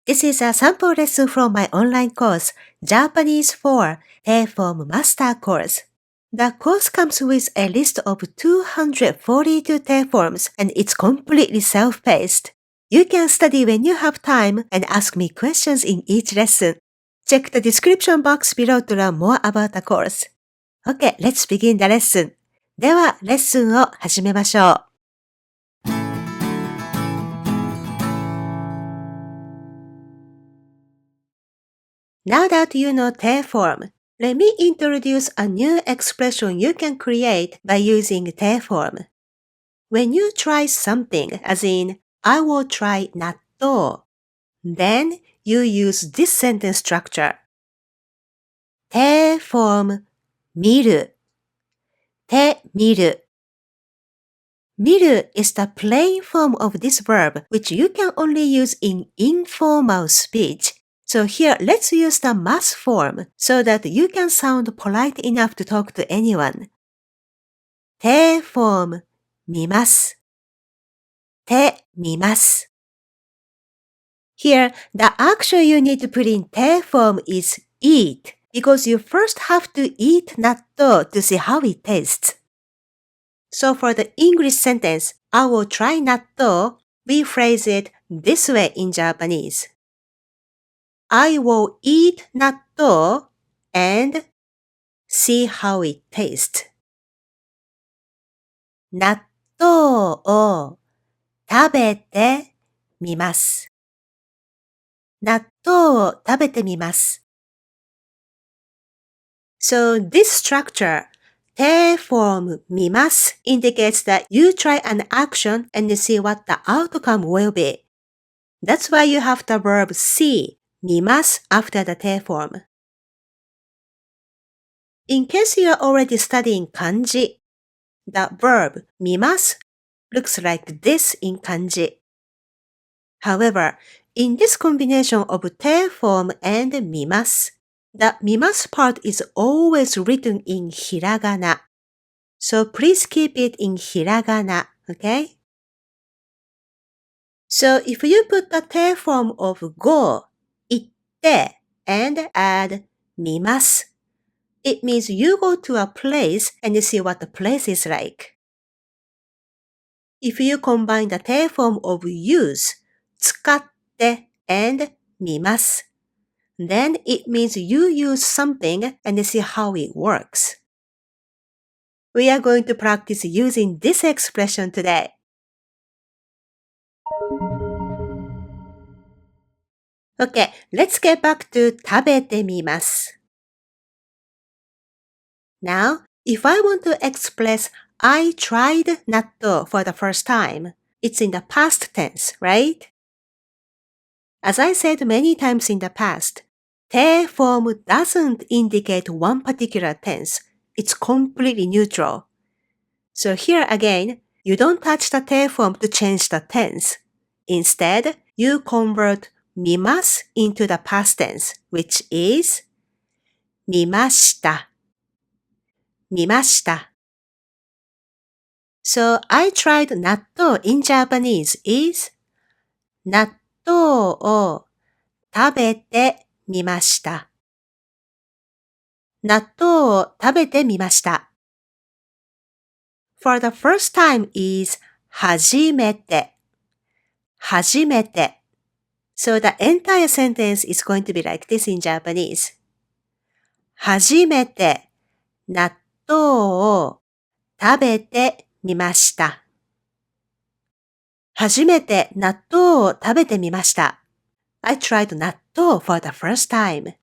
This is a sample lesson from my online course, Japanese for T-Form Master Course. The course comes with a list of 242 T-forms and it's completely self-paced. You can study when you have time and ask me questions in each lesson. Check the description box below to learn more about the course. Okay, let's begin the lesson. では、レッスンを始めましょう。Now that you know T-form, let me introduce a new expression you can create by using T-form. When you try something, as in, I will try 納豆, then you use this sentence structure. T-form 見る. 手見る. 見る is the plain form of this verb which you can only use in informal speech.So here, let's use the mas form so that you can sound polite enough to talk to anyone. 手 form 見ます。手見ます。Here, the action you need to put in 手 form is eat because you first have to eat 納豆 to see how it tastes. So for the English sentence, I will try 納豆, we phrase it this way in Japanese.I will eat 納豆 and see how it tastes. 納豆を食べてみます。納豆を食べてみます。So this structure, 手 form 見ます indicates that you try an action and see what the outcome will be. That's why you have the verb see.見ます after the T form. In case you are already studying kanji, the verb 見ます looks like this in kanji. However, in this combination of T form and 見ます, the 見ます part is always written in hiragana. So please keep it in hiragana, okay? So if you put the T form of go, and add 見ます. It means you go to a place and you see what the place is like. If you combine the T form of use, 使って and 見ます, then it means you use something and you see how it works. We are going to practice using this expression today.Okay, let's get back to 食べてみます. Now, if I want to express I tried 納豆 for the first time, it's in the past tense, right? As I said many times in the past, 手 form doesn't indicate one particular tense. It's completely neutral. So here again, you don't touch the 手 form to change the tense. Instead, you convert 見ます into the past tense, which is 見ました。見ました。So, I tried 納豆 in Japanese is 納豆を食べてみました。納豆を食べてみました。For the first time is 初めて。初めて。So the entire sentence is going to be like this in Japanese. 初めて納豆を食べてみました。初めて納豆を食べてみました。I tried 納豆 for the first time.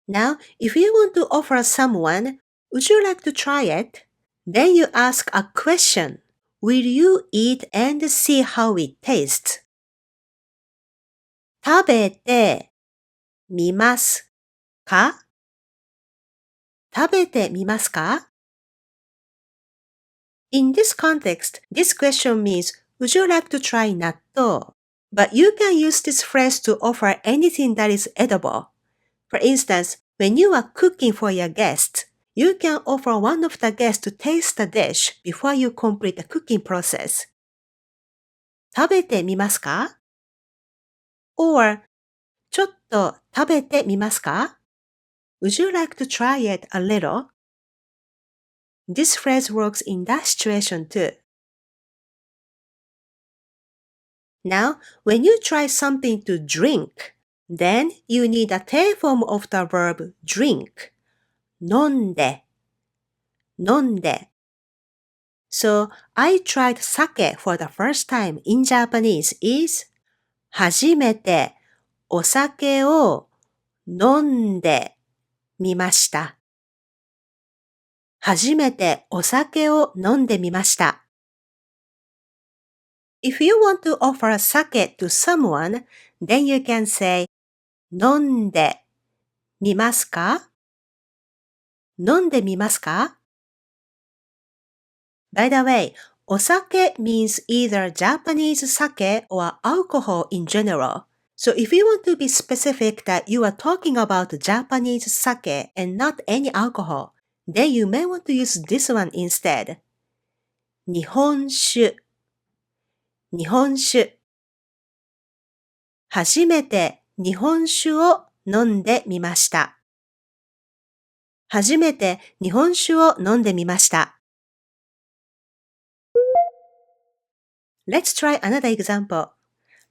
Now, if you want to offer someone, would you like to try it? Then you ask a question. Will you eat and see how it tastes?食べてみますか？食べてみますか？ In this context, this question means, would you like to try 納豆? But you can use this phrase to offer anything that is edible. For instance, when you are cooking for your guests, you can offer one of the guests to taste the dish before you complete the cooking process. 食べてみますか? or ちょっと食べてみますか Would you like to try it a little? This phrase works in that situation too. Now, when you try something to drink, then you need a tail form of the verb drink. 飲んで、飲んで。So, I tried sake for the first time in Japanese is 初めてお酒を飲んでみました。初めてお酒を飲んでみました。If you want to offer sake to someone, then you can say 飲んでみますか飲んでみますか By the way, お酒 means either Japanese sake or alcohol in general. So if you want to be specific that you are talking about Japanese sake and not any alcohol, then you may want to use this one instead. 日本酒、日本酒。初めて日本酒を飲んでみました。初めて日本酒を飲んでみました。Let's try another example.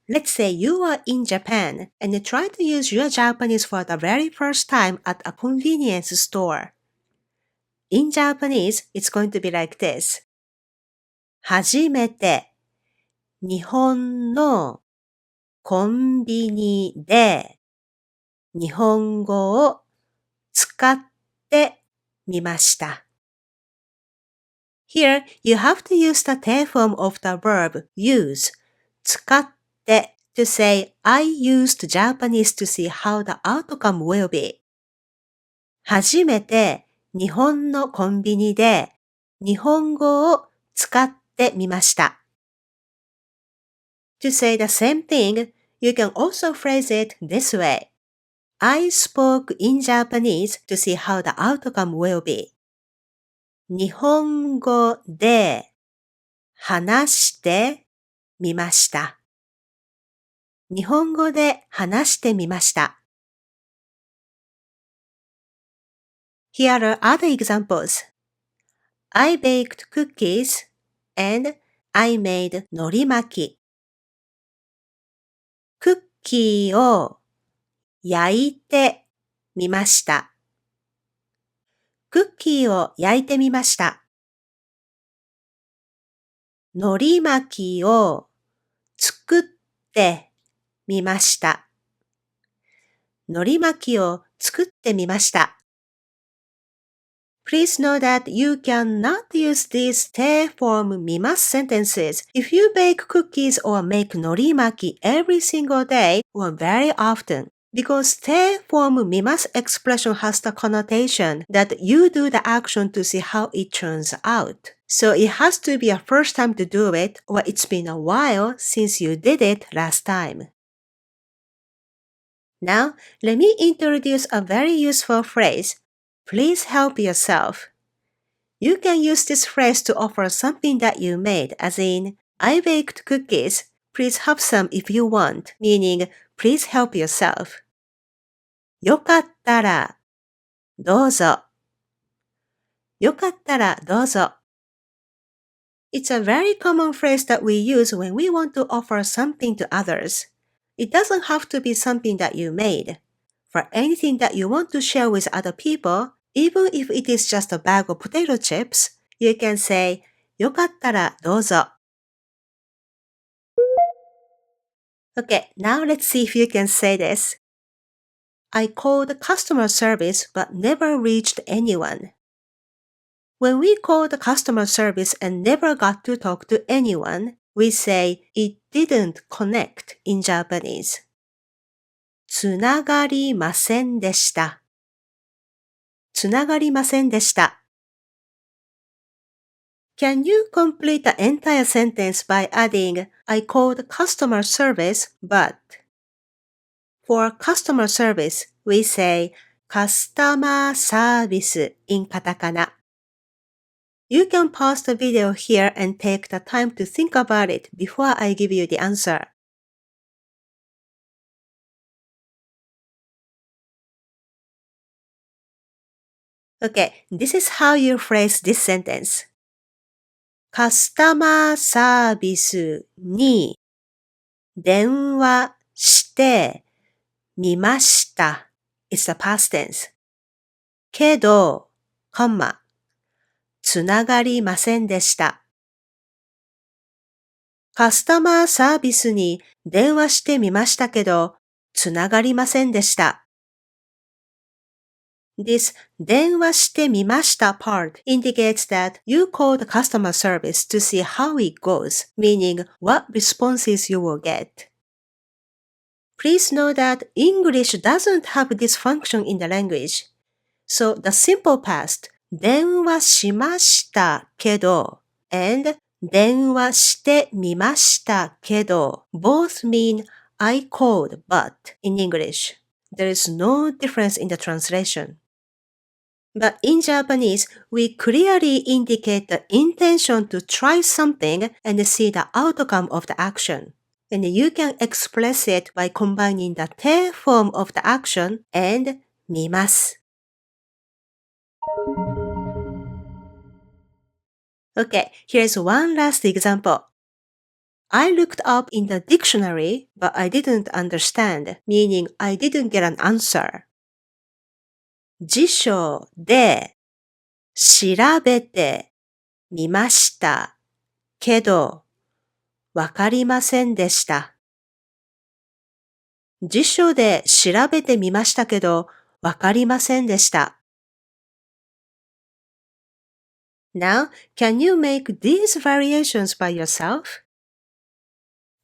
Let's say you are in Japan and you try to use your Japanese for the very first time at a convenience store. In Japanese, it's going to be like this. 初めて日本のコンビニで日本語を使ってみました。Here, you have to use the tail form of the verb use, 使って to say, I used Japanese to see how the outcome will be. 初めて日本のコンビニで日本語を使ってみました。To say the same thing, you can also phrase it this way. I spoke in Japanese to see how the outcome will be. 日本語で話してみました。日本語で話してみました。Here are other examples. I baked cookies and I made 海苔巻き。クッキーを焼いてみました。クッキーを焼いてみました。海苔巻きを作ってみました。海苔巻きを作ってみました。Please know that you cannot use these tail form mimasu sentences if you bake cookies or make norimaki every single day or very often. Because tail form mimasu expression has the connotation that you do the action to see how it turns out. So it has to be a first time to do it or it's been a while since you did it last time. Now, let me introduce a very useful phrase. Please help yourself. You can use this phrase to offer something that you made, as in, I baked cookies. Please have some if you want, meaning, please help yourself. よかったら、どうぞ。よかったらどうぞ。It's a very common phrase that we use when we want to offer something to others. It doesn't have to be something that you made. For anything that you want to share with other people, even if it is just a bag of potato chips, you can say, よかったらどうぞ。Okay, now let's see if you can say this. I called customer service but never reached anyone. When we called customer service and never got to talk to anyone, we say it didn't connect in Japanese. つながりませんでした。つながりませんでした。Can you complete the entire sentence by adding, I called customer service, but? For customer service, we say, customer service in katakana. You can pause the video here and take the time to think about it before I give you the answer. Okay, this is how you phrase this sentence. カスタマーサービスに電話してみました。It's the past tense. けど、つながりませんでした。カスタマーサービスに電話してみましたけど、つながりませんでした。This 電話してみました part indicates that you called customer service to see how it goes, meaning what responses you will get. Please know that English doesn't have this function in the language. So the simple past, 電話しましたけど and 電話してみましたけど both mean I called but in English. There is no difference in the translation. But in Japanese, we clearly indicate the intention to try something and see the outcome of the action. And you can express it by combining the te form of the action and mimasu. Okay, here's one last example. I looked up in the dictionary, but I didn't understand, meaning I didn't get an answer. 辞書で調べてみましたけど、わかりませんでした。辞書で調べてみましたけど、わかりませんでした。Now, can you make these variations by yourself?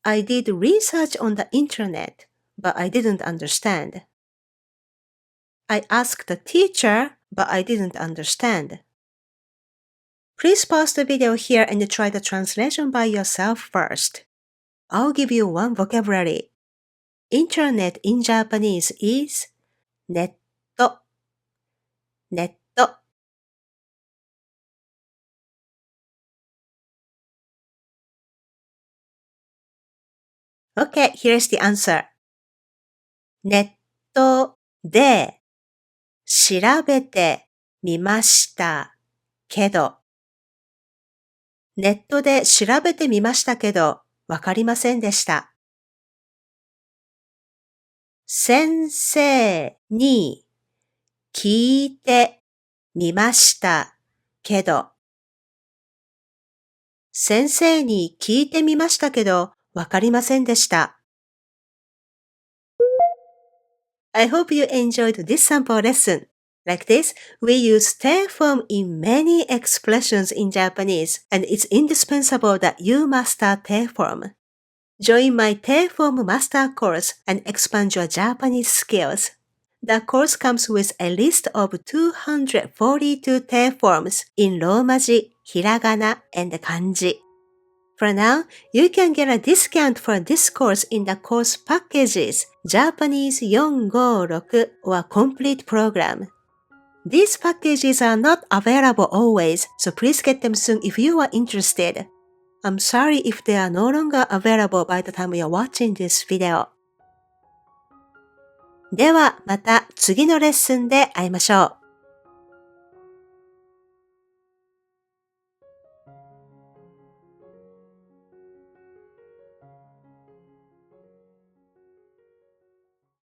I did research on the internet, but I didn't understand. I asked the teacher, but I didn't understand. Please pause the video here and try the translation by yourself first. I'll give you one vocabulary. Internet in Japanese is ネット。Okay, here's the answer. ネットで調べてみましたけど。ネットで調べてみましたけど、わかりませんでした。先生に聞いてみましたけど。先生に聞いてみましたけど、わかりませんでした。I hope you enjoyed this sample lesson. Like this, we use te form in many expressions in Japanese, and it's indispensable that you master te form. Join my te form master course and expand your Japanese skills. The course comes with a list of 242 te forms in Romaji, Hiragana, and Kanji. For now, you can get a discount for this course in the course packages Japanese 456 or Complete Program. These packages are not available always, so please get them soon if you are interested. I'm sorry if they are no longer available by the time you're watching this video. ではまた次のレッスンで会いましょう。